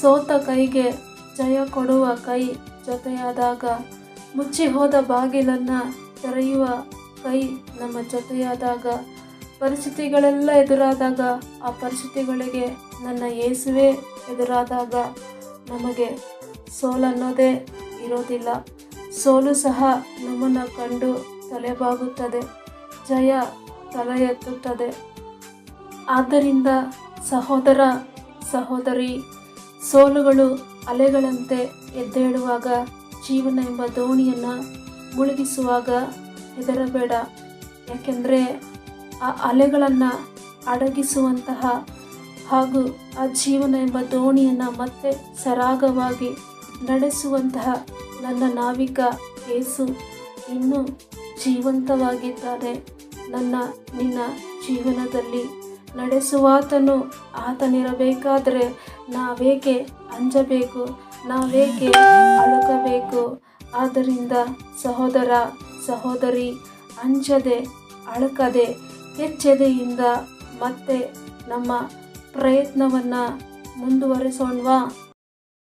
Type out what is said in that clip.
ಸೋತ ಕೈಗೆ ಜಯ ಕೊಡುವ ಕೈ ಜೊತೆಯಾದಾಗ, ಮುಚ್ಚಿ ಹೋದ ಬಾಗಿಲನ್ನು ತೆರೆಯುವ ಕೈ ನಮ್ಮ ಜೊತೆಯಾದಾಗ, ಪರಿಸ್ಥಿತಿಗಳೆಲ್ಲ ಎದುರಾದಾಗ, ಆ ಪರಿಸ್ಥಿತಿಗಳಿಗೆ ನನ್ನ ಯೇಸುವೇ ಎದುರಾದಾಗ ನಮಗೆ ಸೋಲನ್ನೋದೇ ಇರೋದಿಲ್ಲ. ಸೋಲು ಸಹ ನಮ್ಮನ್ನು ಕಂಡು ತಲೆಬಾಗುತ್ತದೆ, ಜಯ ತಲೆ ಎತ್ತುತ್ತದೆ. ಆದ್ದರಿಂದ ಸಹೋದರ ಸಹೋದರಿ, ಸೋಲುಗಳು ಅಲೆಗಳಂತೆ ಎದ್ದೇಳುವಾಗ, ಜೀವನ ಎಂಬ ದೋಣಿಯನ್ನು ಮುಳುಗಿಸುವಾಗ ಹೆದರಬೇಡ. ಯಾಕೆಂದರೆ ಆ ಅಲೆಗಳನ್ನು ಅಡಗಿಸುವಂತಹ ಹಾಗೂ ಆ ಜೀವನ ಎಂಬ ದೋಣಿಯನ್ನು ಮತ್ತೆ ಸರಾಗವಾಗಿ ನಡೆಸುವಂತಹ ನನ್ನ ನಾವಿಕ ಯೇಸು ಇನ್ನೂ ಜೀವಂತವಾಗಿದ್ದಾನೆ. ನಿನ್ನ ಜೀವನದಲ್ಲಿ ನಡೆಸುವಾತನು ಆತನಿರಬೇಕಾದರೆ ನಾವೇಕೆ ಅಂಜಬೇಕು, ನಾವೇಕೆ ಅಳುಕಬೇಕು? ಆದ್ದರಿಂದ ಸಹೋದರ ಸಹೋದರಿ, ಅಂಜದೆ ಅಳುಕದೆ ಎಚ್ಚೆದೆಯಿಂದ ಮತ್ತೆ ನಮ್ಮ ಪ್ರಯತ್ನವನ್ನು ಮುಂದುವರಿಸೋಣವಾ?